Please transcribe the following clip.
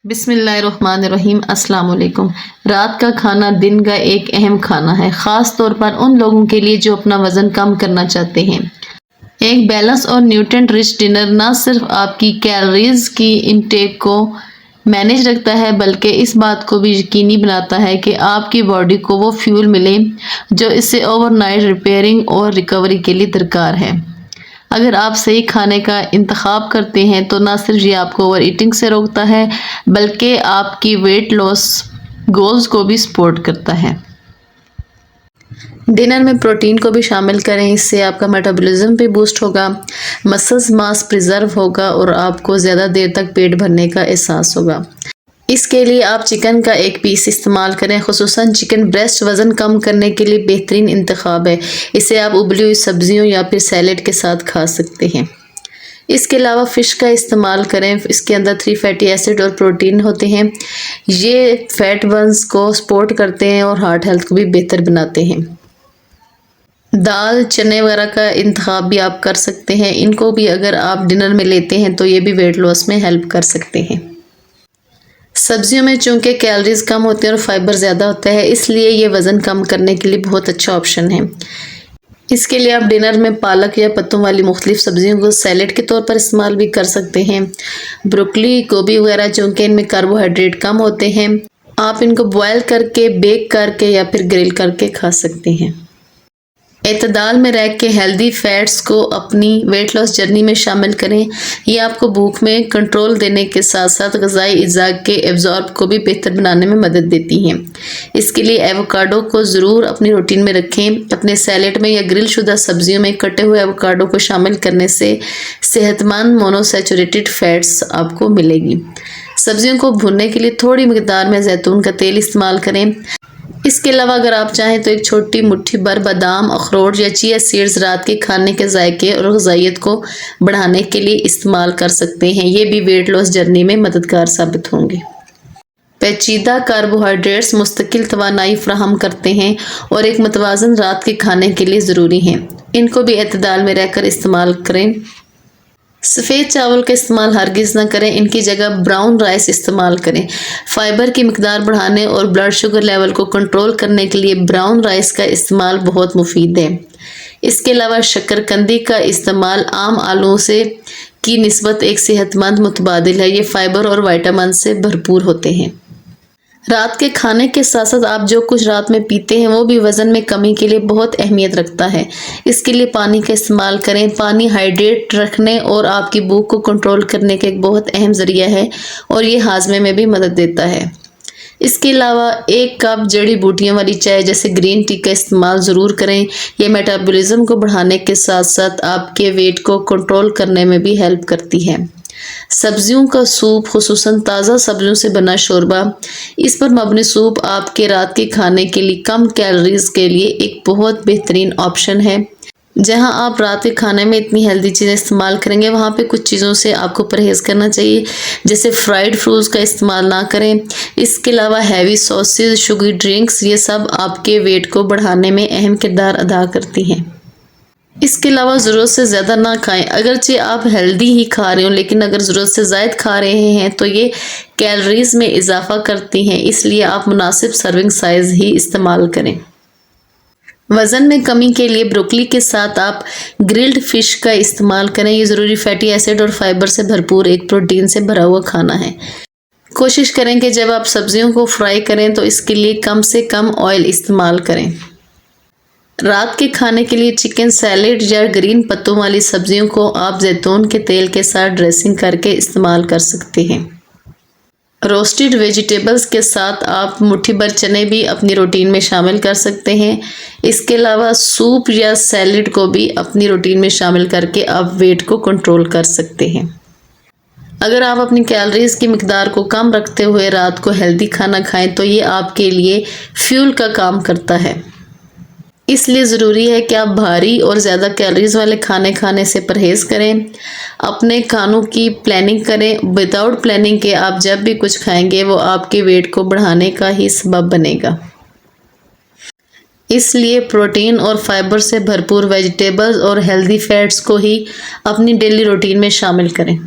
बिस्मिल्लाहिर्रहमानिर्रहीम। अस्सलाम वालेकुम। रात का खाना दिन का एक अहम खाना है, ख़ास तौर पर उन लोगों के लिए जो अपना वज़न कम करना चाहते हैं। एक बैलेंस और न्यूट्रिएंट रिच डिनर न सिर्फ आपकी कैलोरीज की इनटेक को मैनेज रखता है, बल्कि इस बात को भी यकीनी बनाता है कि आपकी बॉडी को वो फ्यूल मिले जो इससे ओवरनाइट रिपेयरिंग और रिकवरी के लिए दरकार है। अगर आप सही खाने का इंतखाब करते हैं तो ना सिर्फ ये आपको ओवर ईटिंग से रोकता है, बल्कि आपकी वेट लॉस गोल्स को भी सपोर्ट करता है। डिनर में प्रोटीन को भी शामिल करें, इससे आपका मेटाबॉलिज्म भी बूस्ट होगा, मसल्स मास प्रिजर्व होगा और आपको ज़्यादा देर तक पेट भरने का एहसास होगा। इसके लिए आप चिकन का एक पीस इस्तेमाल करें, खुसूसन चिकन ब्रेस्ट वज़न कम करने के लिए बेहतरीन इंतखाब है। इसे आप उबली हुई सब्जियों या फिर सैलेड के साथ खा सकते हैं। इसके अलावा फ़िश का इस्तेमाल करें, इसके अंदर 3 फैटी एसिड और प्रोटीन होते हैं। ये फैट बर्न्स को सपोर्ट करते हैं और हार्ट हेल्थ को भी बेहतर बनाते हैं। दाल चने वगैरह का इंतखाब भी आप कर सकते हैं। इनको भी अगर आप डिनर में लेते हैं तो ये भी वेट लॉस में हेल्प कर सकते हैं। सब्जियों में चूँकि कैलोरीज कम होती हैं और फाइबर ज़्यादा होता है, इसलिए ये वज़न कम करने के लिए बहुत अच्छा ऑप्शन है। इसके लिए आप डिनर में पालक या पत्तों वाली मुख्तलिफ सब्जियों को सैलेड के तौर पर इस्तेमाल भी कर सकते हैं। ब्रोकली, गोभी वगैरह चूँकि इनमें कार्बोहाइड्रेट कम होते हैं, आप इनको बॉयल करके, बेक करके या फिर ग्रिल करके खा सकते हैं। एतदाल में रह के हेल्दी फैट्स को अपनी वेट लॉस जर्नी में शामिल करें। ये आपको भूख में कंट्रोल देने के साथ साथ ग़िज़ाई अज़्ज़ा के एब्ज़ॉर्ब को भी बेहतर बनाने में मदद देती हैं। इसके लिए एवोकाडो को ज़रूर अपनी रूटीन में रखें। अपने सैलेड में या ग्रिल शुदा सब्जियों में कटे हुए एवोकाडो को शामिल करने से सेहतमंद मोनोसैचुरेटेड फैट्स आपको मिलेगी। सब्जियों को भूनने के लिए थोड़ी मकदार में जैतून का तेल इस्तेमाल करें। इसके अलावा अगर आप चाहें तो एक छोटी मुट्ठी भर बादाम, अखरोट या चिया सीड्स रात के खाने के जायके और ग़िज़ाइयत को बढ़ाने के लिए इस्तेमाल कर सकते हैं। ये भी वेट लॉस जर्नी में मददगार साबित होंगे। पेचीदा कार्बोहाइड्रेट्स मुस्तकिल तवानाई फ्राहम करते हैं और एक मुतवाज़न रात के खाने के लिए ज़रूरी हैं। इनको भी एतदाल में रहकर इस्तेमाल करें। सफ़ेद चावल का इस्तेमाल हरगिज़ ना करें, इनकी जगह ब्राउन राइस इस्तेमाल करें। फाइबर की मिकदार बढ़ाने और ब्लड शुगर लेवल को कंट्रोल करने के लिए ब्राउन राइस का इस्तेमाल बहुत मुफीद है। इसके अलावा शक्करकंदी का इस्तेमाल आम आलू से की निस्बत एक सेहतमंद मुतबादिल है। ये फाइबर और विटामिन से भरपूर होते हैं। रात के खाने के साथ साथ आप जो कुछ रात में पीते हैं वो भी वज़न में कमी के लिए बहुत अहमियत रखता है। इसके लिए पानी का इस्तेमाल करें। पानी हाइड्रेट रखने और आपकी भूख को कंट्रोल करने का एक बहुत अहम ज़रिया है और ये हाजमे में भी मदद देता है। इसके अलावा 1 कप जड़ी बूटियों वाली चाय जैसे ग्रीन टी का इस्तेमाल ज़रूर करें। यह मेटाबॉलिज्म को बढ़ाने के साथ साथ आपके वेट को कंट्रोल करने में भी हेल्प करती है। सब्जियों का सूप, खुसूसन ताज़ा सब्जियों से बना शोरबा, इस पर मबनी सूप आपके रात के खाने के लिए कम कैलोरीज के लिए एक बहुत बेहतरीन ऑप्शन है। जहां आप रात के खाने में इतनी हेल्दी चीज़ें इस्तेमाल करेंगे, वहां पे कुछ चीज़ों से आपको परहेज़ करना चाहिए, जैसे फ्राइड फ्रूट्स का इस्तेमाल ना करें। इसके अलावा हैवी सॉसेज, शुगरी ड्रिंक्स, ये सब आपके वेट को बढ़ाने में अहम किरदार अदा करती हैं। इसके अलावा ज़रूरत से ज़्यादा ना खाएं। अगरचे आप हेल्दी ही खा रहे हो, लेकिन अगर ज़रूरत से ज़ायद खा रहे हैं तो ये कैलोरीज में इजाफा करती हैं। इसलिए आप मुनासिब सर्विंग साइज़ ही इस्तेमाल करें। वज़न में कमी के लिए ब्रोकली के साथ आप ग्रिल्ड फ़िश का इस्तेमाल करें। ये ज़रूरी फैटी एसिड और फाइबर से भरपूर एक प्रोटीन से भरा हुआ खाना है। कोशिश करें कि जब आप सब्जियों को फ्राई करें तो इसके लिए कम से कम ऑयल इस्तेमाल करें। रात के खाने के लिए चिकन सैलेड या ग्रीन पत्तों वाली सब्जियों को आप जैतून के तेल के साथ ड्रेसिंग करके इस्तेमाल कर सकते हैं। रोस्टेड वेजिटेबल्स के साथ आप मुट्ठी भर चने भी अपनी रूटीन में शामिल कर सकते हैं। इसके अलावा सूप या सैलेड को भी अपनी रूटीन में शामिल करके आप वेट को कंट्रोल कर सकते हैं। अगर आप अपनी कैलोरीज की मिकदार को कम रखते हुए रात को हेल्दी खाना खाएं तो ये आपके लिए फ्यूल का काम करता है। इसलिए ज़रूरी है कि आप भारी और ज़्यादा कैलोरीज वाले खाने खाने से परहेज़ करें। अपने खानों की प्लानिंग करें। विदाउट प्लानिंग के आप जब भी कुछ खाएंगे वो आपके वेट को बढ़ाने का ही सबब बनेगा। इसलिए प्रोटीन और फाइबर से भरपूर वेजिटेबल्स और हेल्दी फैट्स को ही अपनी डेली रूटीन में शामिल करें।